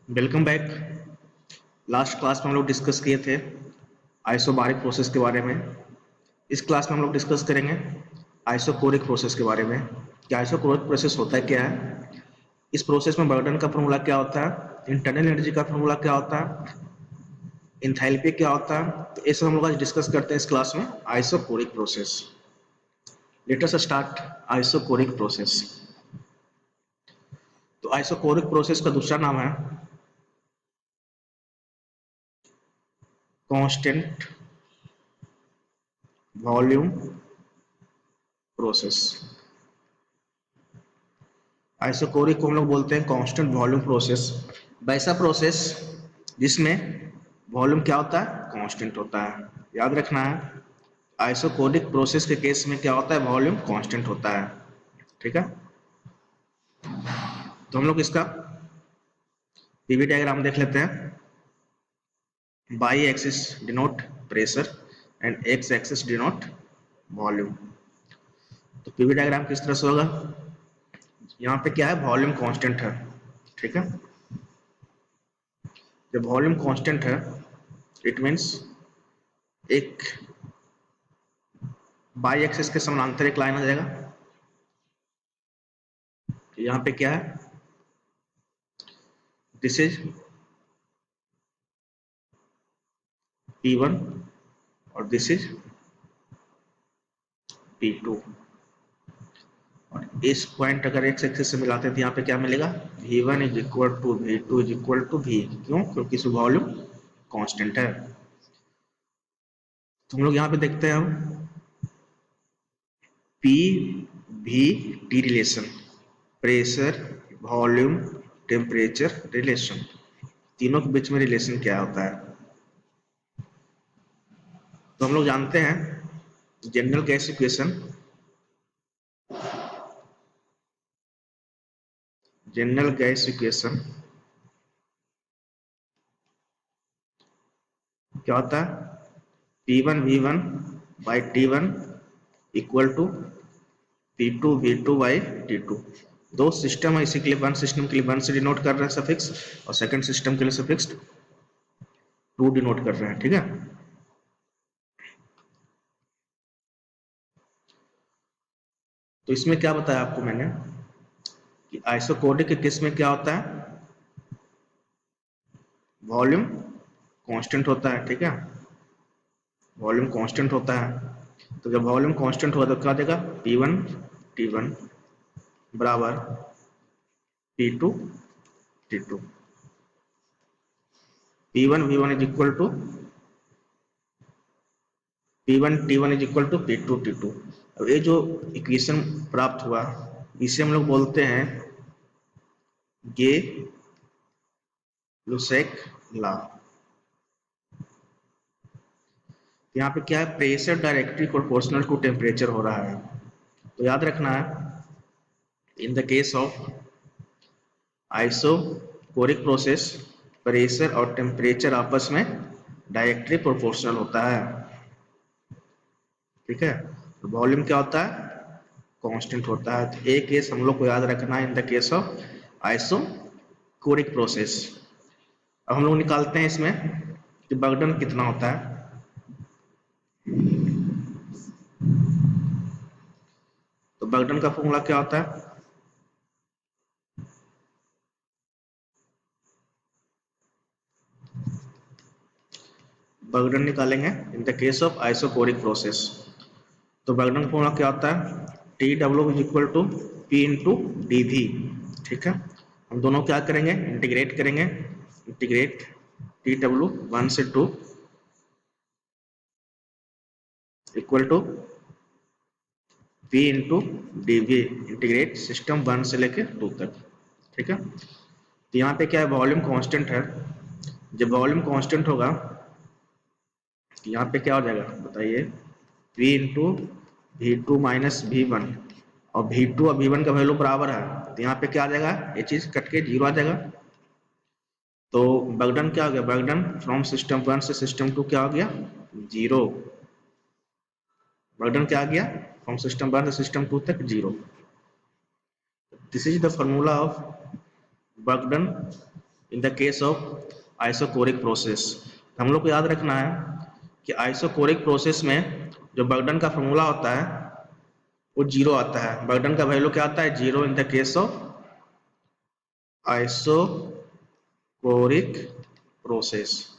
Welcome back. Last class में हम लोग डिस्कस किए थे आइसोबारिक प्रोसेस के बारे में। इस क्लास में हम लोग डिस्कस करेंगे आइसोकोरिक प्रोसेस के बारे में कि आइसोकोरिक प्रोसेस होता है क्या है, इस प्रोसेस में बर्डन का फॉर्मूला क्या होता है, इंटरनल एनर्जी का फॉर्मूला क्या होता है, इंथैल्पी क्या होता है। तो ये सब हम लोग आज डिस्कस करते हैं इस क्लास में isochoric process. Let us start isochoric process. तो आइसोकोरिक प्रोसेस का दूसरा नाम है कांस्टेंट वॉल्यूम प्रोसेस। आइसोकोरिक को हम लोग बोलते हैं कांस्टेंट वॉल्यूम प्रोसेस। वैसा प्रोसेस जिसमें वॉल्यूम क्या होता है, कांस्टेंट होता है। याद रखना है, आइसोकोरिक प्रोसेस के केस में क्या होता है, वॉल्यूम कांस्टेंट होता है। ठीक है, तो हम लोग इसका पीवी डायग्राम देख लेते हैं। By axis denote pressure and x axis denote volume. तो पीवी डायग्राम किस तरह से होगा, यहाँ पे क्या है, वॉल्यूम कांस्टेंट है। ठीक है, जब वॉल्यूम कांस्टेंट है इट मीन्स एक बाई एक्सिस के समानांतर एक लाइन आ जाएगा। यहाँ पे क्या है, दिस इज P1 और दिस इज P2। और इस पॉइंट अगर एक्स एक्सिस से मिलाते हैं तो यहाँ पे क्या मिलेगा, V1 is equal to V2 is equal to V। क्यों, क्योंकि इस वॉल्यूम कांस्टेंट है। तो हम लोग यहाँ पे देखते हैं हम P V T relation, pressure volume temperature relation, तीनों के बीच में रिलेशन क्या होता है। तो हम लोग जानते हैं general gas equation, general gas equation क्या होता है, P1 V1 by T1 equal to P2 V2 by T2। दो सिस्टम है, इसी के लिए वन सिस्टम के लिए वन से डिनोट कर रहे हैं सफिक्स, और सेकंड सिस्टम के लिए सफिक्स टू डिनोट कर रहे हैं। ठीक है, तो इसमें क्या बताया आपको मैंने कि आइसोकोरिक के केस में क्या होता है, वॉल्यूम कांस्टेंट होता है। ठीक है, वॉल्यूम कांस्टेंट होता है। तो जब वॉल्यूम कांस्टेंट होगा तो क्या देगा, P1 T1 बराबर P2 T2। P1 V1 is equal to P1 T1 is equal to P2 T2। अब ये जो इक्वेशन प्राप्त हुआ इसे हम लोग बोलते हैं गे लुसेक लॉ। यहाँ पे क्या है, pressure directly proportional to temperature हो रहा है। तो याद रखना है, in the case of isochoric process pressure और टेम्परेचर आपस में डायरेक्टली प्रोपोर्शनल होता है। ठीक है, तो वॉल्यूम क्या होता है, कांस्टेंट होता है। तो एक केस हम लोग को याद रखना है in the case of isochoric process. अब हम लोग निकालते हैं इसमें कि बर्डन कितना होता है। तो बर्डन का फॉर्मूला क्या होता है, बर्डन निकालेंगे in the case of isochoric process. तो बर्डन फॉर्मूला क्या होता है, T W is equal to P into D V. ठीक है, हम दोनों क्या करेंगे, इंटीग्रेट करेंगे, इंटीग्रेट टी डब्ल्यू 1 से 2 equal to P into D V, integrate system 1 से लेके 2 तक। ठीक है, तो यहाँ पे क्या है, वॉल्यूम कांस्टेंट है। जब वॉल्यूम कांस्टेंट होगा तो यहाँ पे क्या हो जाएगा बताइए, V into V two minus V1, और V2 और V1 का वैल्यू बराबर है। तो यहाँ पे क्या आ जाएगा, ये चीज कट के जीरो आ जाएगा। तो बर्डन क्या हो गया, बर्डन फ्रॉम सिस्टम 1 से सिस्टम 2 क्या हो गया, जीरो। बर्डन क्या आ गया, फ्रॉम सिस्टम 1 से सिस्टम 2 तक zero. This is the formula of burden in the case of isochoric process. हम लोग को याद रखना है कि आइसोकोरिक प्रोसेस में जो बर्गडन का फॉर्मूला होता है वो जीरो आता है। बर्गडन का वैल्यू क्या आता है? Zero in the case of isochoric process.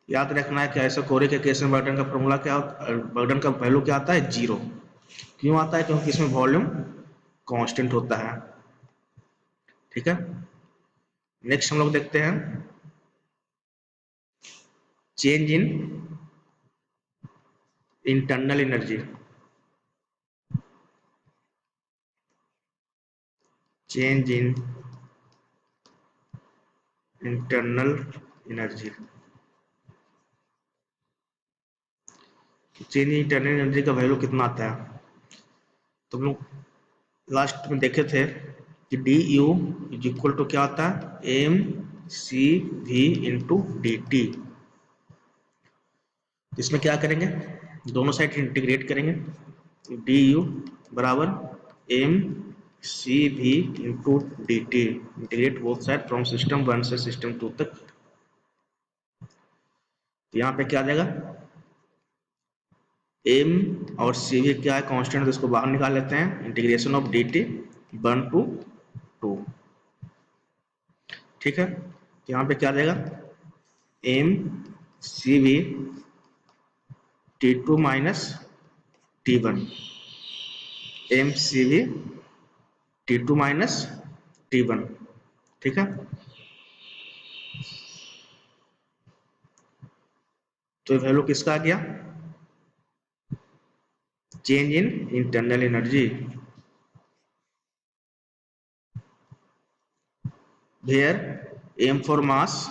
याद रखना है कि आइसोकोरिक के केस में बर्गडन का फॉर्मूला क्या होता है, बर्गडन का वैल्यू क्या आता है? जीरो। क्यों आता है? क्योंकि इसमें वॉल्यूम कांस्टेंट होता है। ठीक है, नेक्स्ट हम लोग देखते हैं change in internal energy. Change in internal energy. Change in internal energy का वैल्यू कितना आता है? तो हम लोग लास्ट में देखे थे कि D U is equal to क्या होता है? M C V into D T. इसमें क्या करेंगे? दोनों साइड इंटीग्रेट करेंगे। डी यू बराबर M C V into D T, integrate both side from system 1 से सिस्टम 2 तक। तो यहाँ पे क्या आ जाएगा? एम और सी वी क्या है? कांस्टेंट, तो इसको बाहर निकाल लेते हैं। Integration of D T 1 to 2। ठीक है, तो यहाँ पे क्या आ जाएगा? M C V T two minus T one, M C V T two minus T one. ठीक है, तो वैल्यू किसका आ गया? Change in internal energy. Where M for mass,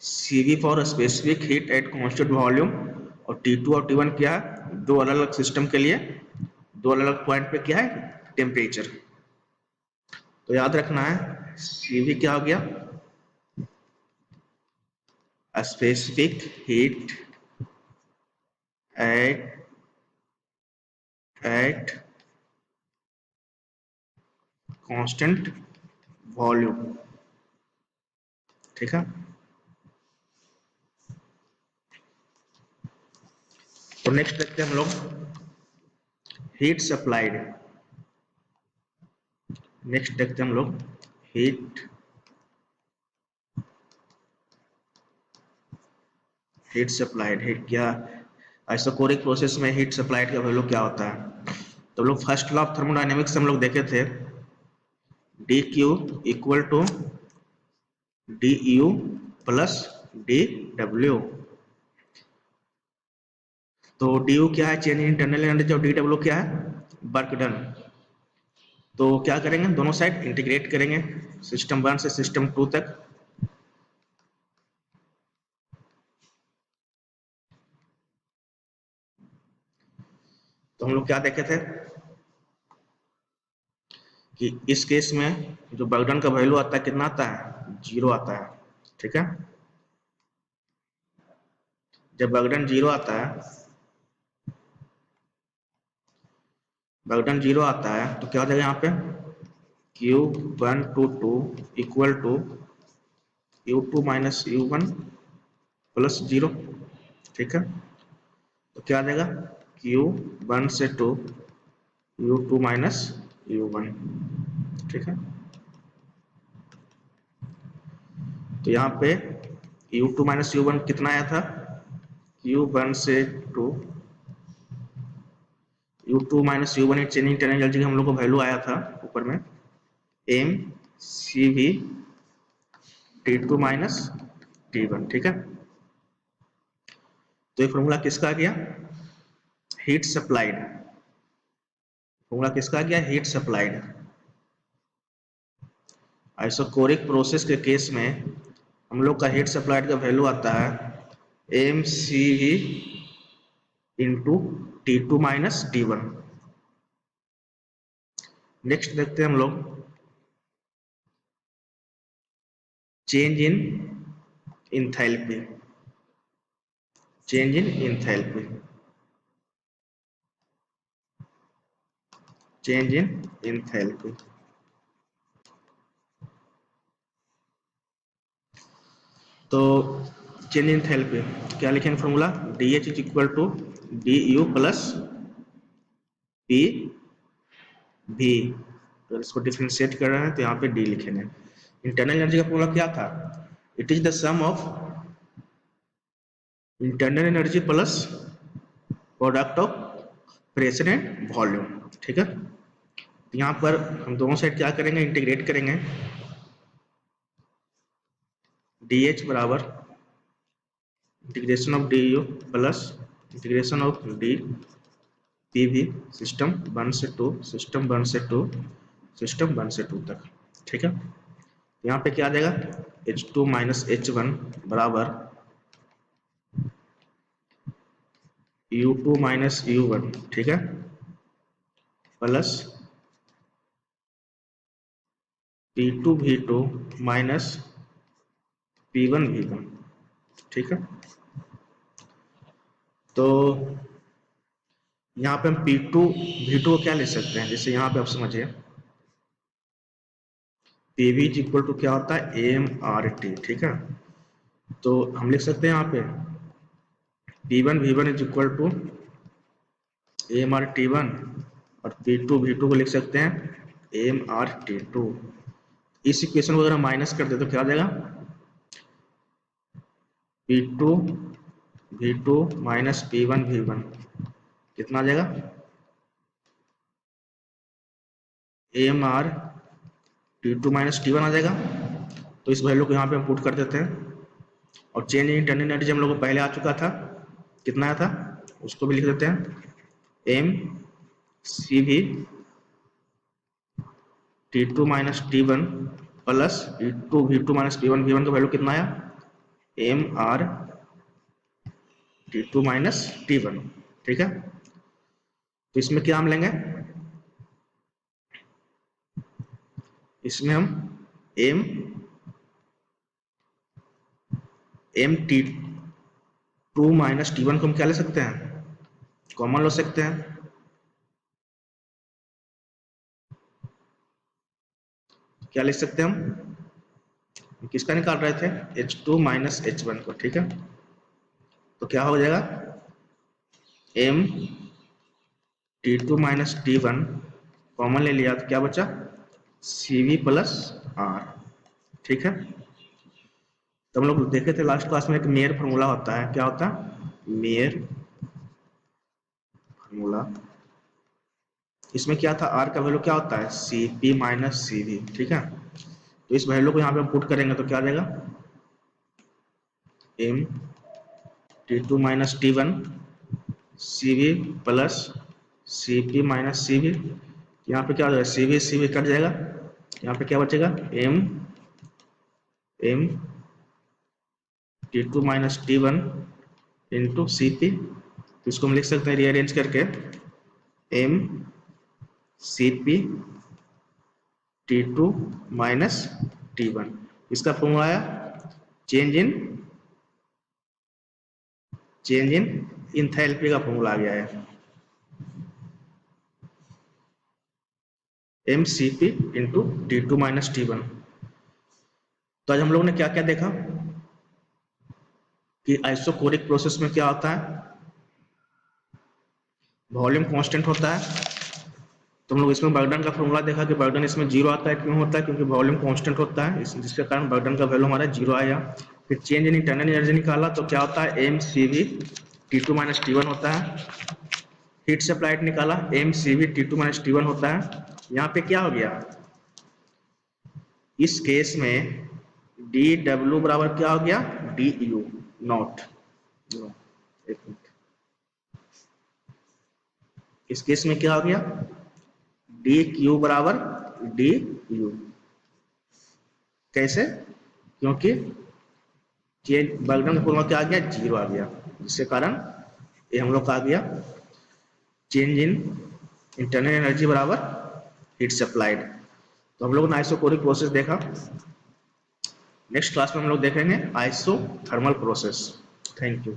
C V for specific heat at constant volume, और T two और T one क्या है? दो अलग अलग सिस्टम के लिए दो अलग अलग पॉइंट पे क्या है? टेम्परेचर। तो याद रखना है सी वी क्या हो गया? Specific heat at constant volume. ठीक है, तो नेक्स्ट देखते हैं हम लोग हीट सप्लाइड। नेक्स्ट देखते हैं हम लोग हीट हीट सप्लाइड। हीट क्या, आइसोकोरिक प्रोसेस में हीट सप्लाइड का वैल्यू क्या होता है? तो लोग फर्स्ट लॉ ऑफ थर्मोडायनेमिक्स हम लोग देखे थे, D Q equal to D U plus D W. तो डी यू क्या है? चेंज इन इंटरनल एनर्जी, और डी डब्ल्यू क्या है? Work done. तो क्या करेंगे? दोनों साइड इंटीग्रेट करेंगे सिस्टम 1 से सिस्टम 2 तक। तो हम लोग क्या देखे थे कि इस केस में जो बर्गडन का वैल्यू आता है कितना आता है? जीरो आता है। ठीक है, जब बर्गडन जीरो आता है, बर्गडन जीरो आता है तो क्या हो जाएगा यहाँ पे? Q one to two equal to U two minus U one plus zero. ठीक है, तो क्या आ जाएगा? क्यू वन से two U two minus U one. ठीक है, तो यहाँ पे U two minus U one कितना आया था? क्यू वन से two U two minus U one change internal energy हम लोग को वैल्यू आया था ऊपर में M C V T two minus T one. ठीक है, तो ये फॉर्मूला किसका आ गया? Heat supplied. फॉर्मूला किसका आ गया? Heat supplied. आइसोकोरिक प्रोसेस के केस में हम लोग का हीट सप्लाइड का वैल्यू आता है M C V into T two minus T one. Next देखते हैं हम लोग change in enthalpy. Change in enthalpy. Change in enthalpy. तो चेंज इन एंथैल्पी क्या लिखेंगे formula, D H is equal to D U plus P भी। अगर इसको डिफ्रेंशिएट कर रहे हैं तो यहाँ पे डी लिखेंगे। इंटरनल एनर्जी का फॉर्मूला क्या था, it is the sum of internal energy plus product of pressure and volume. ठीक है, तो यहाँ पर हम दोनों साइड क्या करेंगे, इंटीग्रेट करेंगे। डी एच बराबर integration of D U plus integration of D P भी, सिस्टम 1 से 2, सिस्टम 1 से 2, सिस्टम 1 से 2 तक। ठीक है, यहाँ पे क्या आ जाएगा, H2 माइनस H1 बराबर U2 माइनस U1। ठीक है, plus P2 V2 minus P1 V1। ठीक है, तो यहाँ पे हम P2 V2 को क्या ले सकते हैं, जैसे यहाँ पे आप समझिए PV इज इक्वल टू क्या होता है AMRT। ठीक है, तो हम लिख सकते हैं यहाँ पे P1 V1 is equal to AMRT1 और P2 V2 को लिख सकते हैं AMRT2। इस इक्वेशन को अगर हम माइनस कर दे तो क्या आ जाएगा, P2 V2 minus P1 V1 कितना आ जाएगा, AMRT2 माइनस T1 आ जाएगा। तो इस वैल्यू को यहाँ पे हम पुट कर देते हैं और चेंज इन इंटरनल एनर्जी हम लोग को पहले आ चुका था, कितना आया था उसको भी लिख देते हैं, एम सी भी T2 minus T1 plus T2 V2 minus P1 V1 का वैल्यू कितना आया, AMR T2 माइनस T1। ठीक है, तो इसमें क्या हम लेंगे, इसमें हम एम T2 माइनस T1 को हम क्या ले सकते हैं, कॉमन ले सकते हैं। क्या लिख सकते हैं हम, किसका निकाल रहे थे, H2 माइनस H1 को। ठीक है, तो क्या हो जाएगा, M T2 minus T1 common ले लिया तो क्या बचा, CV प्लस R। ठीक है, तो हम लोग देखे थे लास्ट क्लास में एक मेयर फॉर्मूला होता है, क्या होता है मेयर फॉर्मूला। इसमें क्या था, R का वैल्यू क्या होता है CP माइनस CV। ठीक है, तो इस वैल्यू को यहाँ पे हम पुट करेंगे तो क्या आ जाएगा, M T2 minus T1 CV plus CP minus CV। यहाँ पे क्या हो जाएगा, CV CV कट जाएगा, यहाँ पे क्या बचेगा, M T2 minus T1 into CP। तो इसको हम लिख सकते हैं रीअरेंज करके, M CP T2 minus T1। इसका फॉर्मूला आया चेंज इन इंथैल्पी का फॉर्मूला आ गया है, MCP into T2 minus T1। तो आज हम लोगों ने क्या क्या देखा कि आइसोकोरिक प्रोसेस में क्या होता है, वॉल्यूम कांस्टेंट होता है। तो हम लोग इसमें बर्डन का फॉर्मूला देखा कि बर्डन इसमें जीरो आता है, क्यों होता है, क्योंकि वॉल्यूम कांस्टेंट होता है, जिसके कारण बर्डन का वैल्यू हमारा जीरो आया। फिर चेंज इन इंटरनल एनर्जी निकाला तो क्या होता है, MCV T2 माइनस T1 होता है। हीट सप्लाइड निकाला, MCV T2 माइनस T1 होता है। यहाँ पे क्या हो गया, इस केस में dW बराबर क्या हो गया, du नॉट। इस केस में क्या हो गया, dQ बराबर du। कैसे, क्योंकि बर्डन का फॉर्मूला क्या आ गया, जीरो आ गया, जिसके कारण ये हम लोग का आ गया चेंज इन इंटरनल एनर्जी बराबर हीट सप्लाइड। तो हम लोग ने आइसोकोरिक प्रोसेस देखा। नेक्स्ट क्लास में हम लोग देखेंगे आइसोथर्मल प्रोसेस। Thank you.